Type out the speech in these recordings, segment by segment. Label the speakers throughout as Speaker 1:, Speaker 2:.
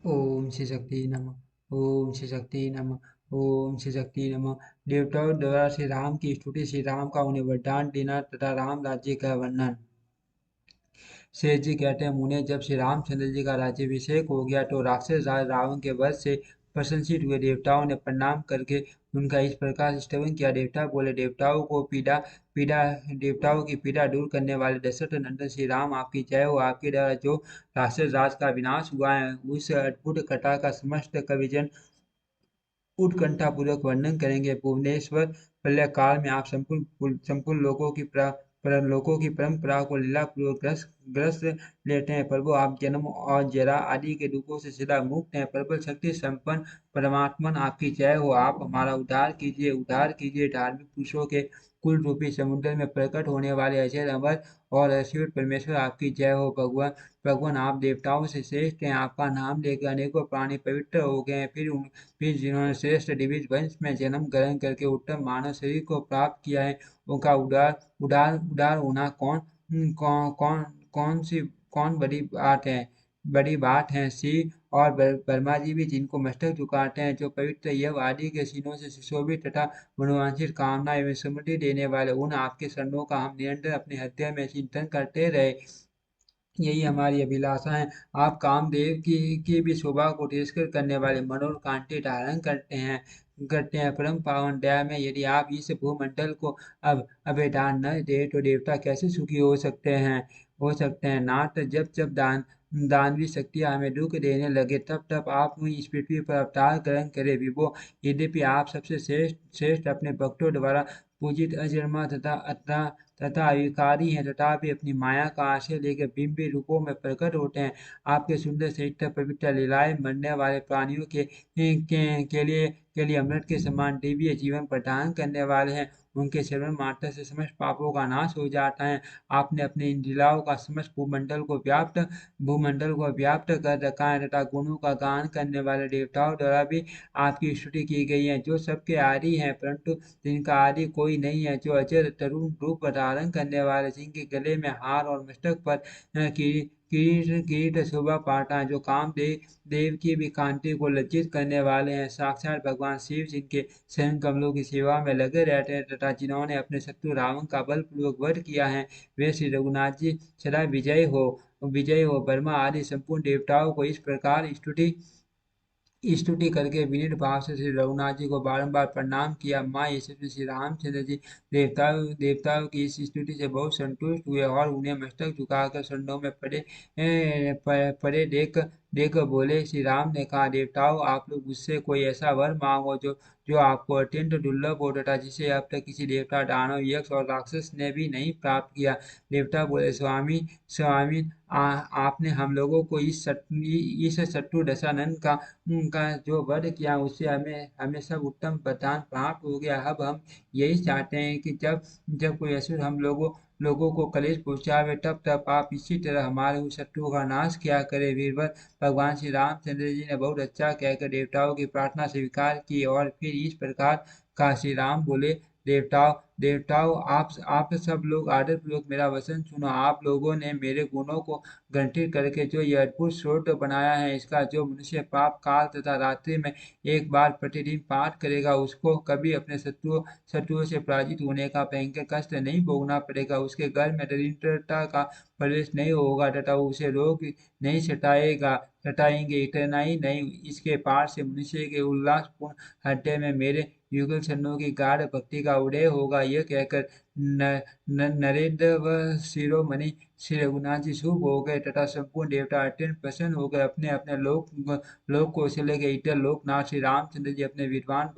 Speaker 1: ओम श्री शक्ति नमः। ओम श्री शक्ति नमः। ओम श्री शक्ति नमः। देवताओं द्वारा श्री राम की स्तुति, श्री राम का उन्हें वरदान देना तथा राम राज्य का वर्णन। शेष जी कहते हैं, मुने जब श्री रामचंद्र जी का राज्याभिषेक हो गया तो राक्षस राज रावण के वध से प्रशंसित हुए। देवताओं ने प्रणाम करके उनका इस प्रकार स्तवन किया। देवता बोले, देवताओं को पीड़ा पीड़ा देवताओं की पीड़ा दूर करने वाले दशरथ नंदन श्री राम, आपकी जय हो। आपके द्वारा जो राक्षस राज का विनाश हुआ है उस अद्भुत कथा का समस्त कविजन उत्कंठापूर्वक वर्णन करेंगे। भुवनेश्वर प्रलय काल में आप संपूर्ण लोकों की परंपरा को लीलापूर्वक ग्रस्त लेते हैं। प्रभु, आप जन्म और जरा आदि के दुखों से सदा मुक्त हैं। प्रबल शक्ति संपन्न परमात्मन, आपकी जय हो। आप हमारा उद्धार कीजिए। धार्मिक पुरुषों के कुल रूपी समुद्र में प्रकट होने वाले अजय अमर और असीम परमेश्वर, आपकी जय हो। भगवान भगवान, आप देवताओं से श्रेष्ठ हैं। आपका नाम लेकर अनेकों प्राणी पवित्र हो गए हैं। फिर जिन्होंने श्रेष्ठ दिव्य वंश में जन्म ग्रहण करके उत्तम मानव शरीर को प्राप्त किया है, उनका उदार होना कौन सी कौन बड़ी बात है। शिव और ब्रह्मा जी भी जिनको मस्तक झुकाते हैं, जो पवित्र यव आदि के चिन्हों से सुशोभित तथा मनोवांछित कामना एवं समृद्धि देने वाले, उन आपके शरणों का हम निरंतर अपने हृदय में चिंतन करते रहे। यही हमारी अभिलाषा है। आप कामदेव की भी शोभा को तिरस्कृत करने वाले मनोहर कांटे धारण करते हैं। परम पावन दया में यदि आप इस भूमंडल को अब अभेदान न दे तो देवता कैसे सुखी हो सकते हैं। नाथ, जब जब दानवी शक्तियां हमें दुख देने लगे, तब तब आप इस पृथ्वी पर अवतार ग्रहण करें विभो। यद्यपि आप सबसे श्रेष्ठ श्रेष्ठ अपने भक्तों द्वारा पूजित अजन्मा तथा अविकारी हैं, तथापि अपनी माया का आश्रय लेकर बिंब रूपों में प्रकट होते हैं। आपके सुंदर श्रेष्ठ पवित्र लीलाएं मरने वाले प्राणियों के लिए अमृत के समान दिव्य जीवन प्रदान करने वाले हैं। उनके श्रवण मात्र से समस्त पापों का नाश हो जाता है। आपने अपनी इन लीलाओं का समस्त भूमंडल को व्याप्त कर रखा है तथा गुणों का गान करने वाले देवताओं द्वारा भी आपकी स्तुति की गई है, जो सबके आदि हैं परंतु जिनका आदि कोई नहीं है, जो अजर तरुण रूप धारण करने वाले, जिनके गले में हार और मस्तक पर किरीट किरीट शोभा पाता है, जो देव की भी कांति को लज्जित करने वाले हैं, साक्षात भगवान शिव, जिनके शरण कमलों की सेवा में लगे रहते हैं तथा जिन्होंने अपने शत्रु रावण का बलपूर्वक वध किया है, वे श्री रघुनाथ जी सदा विजय हो। ब्रह्मा आदि संपूर्ण देवताओं को इस प्रकार स्तुति करके विनीत भाव से श्री रघुनाथ जी को बारंबार प्रणाम किया। माँ यशस्वी श्री रामचंद्र जी देवताओं की इस स्तुति से बहुत संतुष्ट हुए और उन्हें मस्तक झुकाकर शरणों में पड़े देख बोले। श्री राम ने कहा, देवताओं, आप लोग मुझसे कोई ऐसा वर मांगो जो जो आपको अत्यंत दुर्लभ हो तथा जिसे अब तक किसी देवता, दानव, यक्ष और राक्षस ने भी नहीं प्राप्त किया। देवता बोले, स्वामी स्वामी आपने हम लोगों को इस शत्रु दशानन का जो वध किया, उससे हमें हमें सब उत्तम वरदान प्राप्त हो गया। अब हम यही चाहते हैं कि जब जब कोई असुर हम लोगों को कलेश पहुंचावे, तब तब आप इसी तरह हमारे उस शत्रु का नाश किया करे। वीरवर भगवान श्री रामचंद्र जी ने बहुत अच्छा कहकर देवताओं की प्रार्थना स्वीकार की और फिर इस प्रकार का श्री राम बोले, देवताओं देवताओं आप सब लोग आदर पूर्वक मेरा वचन सुनो। आप लोगों ने मेरे गुणों को गंठित करके जो यह अद्भुत स्रोत बनाया है, इसका जो मनुष्य पाप काल तथा रात्रि में एक बार प्रतिदिन पाठ करेगा, उसको कभी अपने शत्रुओं से पराजित होने का भयंकर कष्ट नहीं भोगना पड़ेगा। उसके घर में दरिद्रता का प्रवेश नहीं होगा तथा उसे रोग नहीं सताएंगे। इतना ही नहीं, इसके पार से मनुष्य के उल्लासपूर्ण हृदय में मेरे युगल चरणों की गाढ़ भक्ति का उदय होगा। यह कहकर नरेंद्र व शिरोमणि श्री रघुनाथ जी शुभ हो गए तथा संपूर्ण देवता अत्यंत प्रसन्न हो गए। अपने अपने लोक कौशल्य के इतर लोकनाथ श्री रामचंद्र जी अपने विद्वान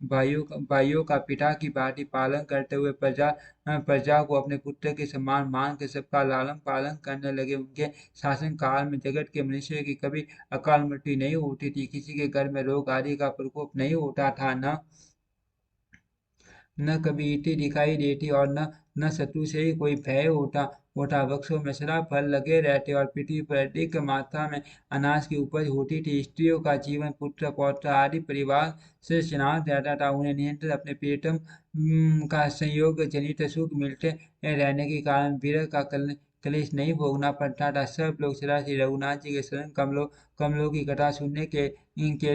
Speaker 1: भाइयों का पिता की भांति पालन करते हुए प्रजा को अपने पुत्र के समान मान कर सबका लालन पालन करने लगे। उनके शासन काल में जगत के मनुष्य की कभी अकाल मृत्यु नहीं होती थी, किसी के घर में रोग आदि का प्रकोप नहीं होता था, न कभी ईंटें दिखाई देती और न शत्रु से ही कोई भय होता। वृक्षों में सदा फल लगे रहते और पृथ्वी पर अधिक मात्रा में अनाज की उपज होती थी। स्त्रियों का जीवन पुत्र पौत्र आदि परिवार से स्नात रहता था। उन्हें निरंतर अपने प्रियतम का संयोग जनित सुख मिलते रहने के कारण विरह का क्लेश नहीं भोगना पड़ता था। सब लोग सदा श्री रघुनाथ जी के शरण कमलों की कथा सुनने के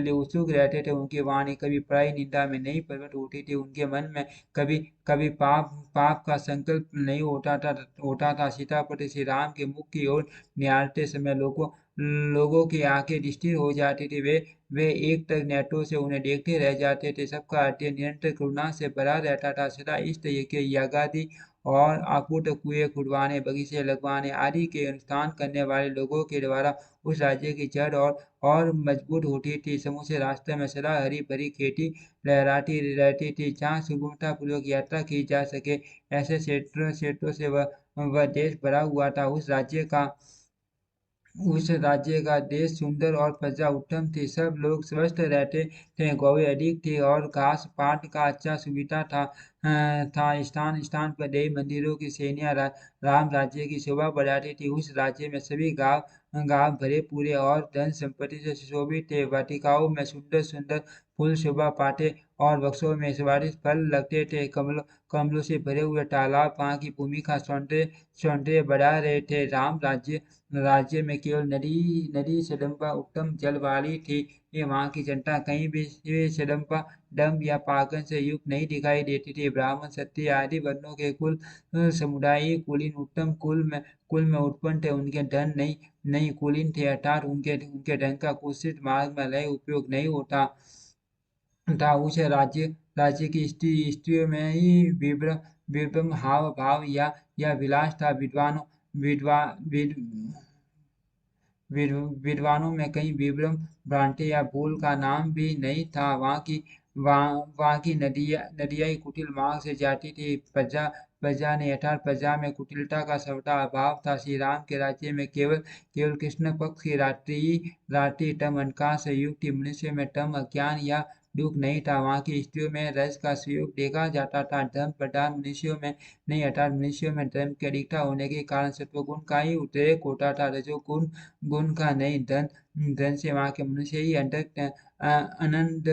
Speaker 1: लिए उत्सुक रहते थे। उनकी वाणी कभी पराई निंदा में नहीं प्रकट होती थी। उनके मन में कभी कभी पाप का संकल्प नहीं होता था। सीतापति श्री राम के मुख की ओर निहारते समय लोगों की आंखें स्थिर हो जाती थी। वे एक टक नेत्रों से उन्हें देखते रह जाते थे। सबका हृदय निरंतर करुणा से भरा रहता था। सदा इष्ट के यागादि और अकूट कुएं खुदवाने, बगीचे लगवाने आदि के अनुष्ठान करने वाले लोगों के द्वारा उस राज्य की जड़ और मजबूत होती थी। समूचे रास्ते में सदा हरी भरी खेती लहराती रहती थी, जहाँ सुगमतापूर्वक यात्रा की जा सके। ऐसे क्षेत्रों से वह देश भरा हुआ था। उस राज्य का देश सुंदर और प्रजा उत्तम थी। सब लोग स्वस्थ रहते थे, गौएं अधिक थी और घास पात का अच्छा सुविधा था। स्थान स्थान पर देवी मंदिरों की सेनियां राम राज्य की शोभा बढ़ाती थी। उस राज्य में सभी गांव गांव भरे पूरे और धन संपत्ति से सुशोभित थे। वाटिकाओं में सुंदर सुंदर फूल शोभा पाते और वृक्षों में स्वादिष्ट फल लगते थे। कमलों से भरे हुए तालाब वहां की भूमि का सौंदर्य बढ़ा रहे थे। राम राज्य में केवल नदी नदी सदम्पा उत्तम जल वाली थी। ये वहाँ की जनता कहीं भी ये सदम्पा डंभ या पागन से युक्त नहीं दिखाई देती थी। ब्राह्मण क्षत्रिय आदि वर्णों के समुदाय कुलीन उत्तम कुल में उत्पन्न थे। उनके धन नहीं कुलीन थे, अर्थात उनके धन का कुत्सित मार्ग में लय उपयोग नहीं होता था। उस राज्य की स्त्रियों में ही विभ्रम हाव भाव या विलास था। विद्वा विद, विद्वानों में कहीं विभ्रम भ्रांति या भूल का नाम भी नहीं था। वहाँ की नदियाँ ही कुटिल मार्ग से जाती थी। प्रजा ने यथार्थ प्रजा में कुटिलता का सर्वथा अभाव था। श्री राम के राज्य में केवल कृष्ण पक्ष की रात्रि तम अंधकार से युक्त थी। मनुष्य में तम अज्ञान या दुख नहीं था। वहाँ की स्त्रियों में रस का सुयोग देखा जाता था। धर्म प्रधान मनुष्यों में नहीं, अर्थात मनुष्यों में धर्म की अधिकता होने के कारण सत्वगुण का ही उद्रेक होता था। रजोगुण गुण का नहीं। धन से वहाँ के मनुष्य ही आनंद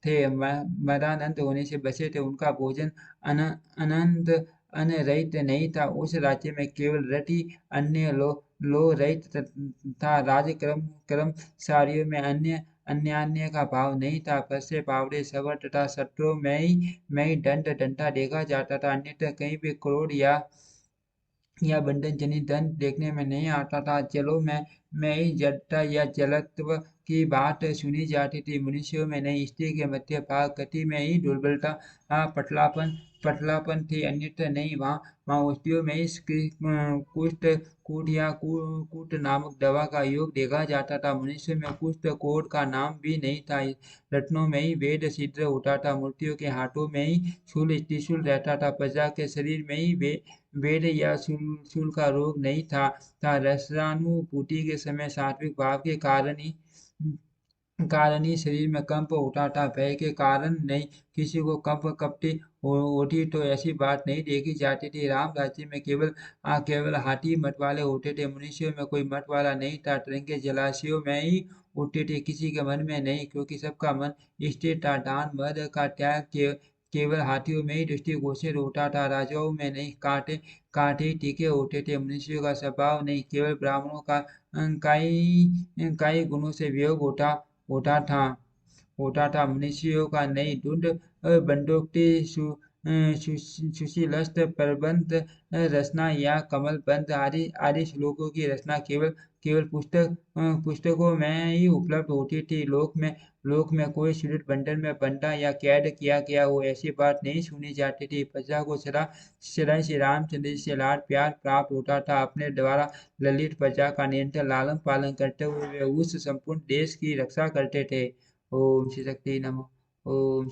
Speaker 1: थे। मदानंद होने से बचे थे। उनका भोजन अनंत अन्न रहित नहीं था। उस राज्य में केवल रति अन्य लो रहित था। कर्मचारियों में अन्य का भाव नहीं था। फंसे पावड़े सवर तथा शत्रुओं में ही दंड डंडा देखा जाता था। अन्यथा कहीं भी क्रोध या बंधन जनित दंड देखने में नहीं आता था। जलों में ही जड़ता या जलत्व की बात सुनी जाती थी। मनुष्यों में नहीं, स्त्री के मध्य भाग गति में ही दुर्बलता पतलापन थी, अन्यथा नहीं। वहाँ औषधियों में ही कुष्ठ कूट नामक दवा का योग देखा जाता था। मनुष्य में कुष्ठ कोट का नाम भी नहीं था। रत्नों में ही वेद सिद्ध होता था। मूर्तियों के हाथों में ही शूल त्रिशूल रहता था। प्रजा के शरीर में ही वेद या शूल का रोग नहीं था। रसानुभूति के समय सात्विक भाव के कारण ही शरीर में कंप होता था। भय के कारण नहीं। किसी को कंप कपटी होती तो ऐसी बात नहीं देखी जाती थी। राम राज्य में केवल हाथी मत वाले होते थे। मनुष्यों में कोई मत वाला नहीं था। तरंगे जलाशयों में ही उठते थे, किसी के मन में नहीं, क्योंकि सबका मन स्थिर था। दान मद का त्याग केवल हाथियों में ही दृष्टिगोचर होता था। राजाओं में नहीं, कांटे ही टीके होते थे। मनुष्यों का स्वभाव नहीं, केवल ब्राह्मणों का ही गुणों से वियोग होता था मनुष्यों का नहीं। दुष्ट बंदोक्ति सुशीलस्त प्रबंध रचना या कमल बंध आदि श्लोकों की रचना केवल पुस्तकों में ही उपलब्ध होती थी। लोक में कोई सुदृढ़ बंधन में बंधा या कैद किया गया हो, ऐसी बात नहीं सुनी जाती थी। प्रजा को सदा श्री रामचंद्र जी से लाड प्यार प्राप्त होता था। अपने द्वारा ललित प्रजा का निरंतर लालन पालन करते हुए वे उस संपूर्ण देश की रक्षा करते थे। ओम श्री शक्ति नमः। ओम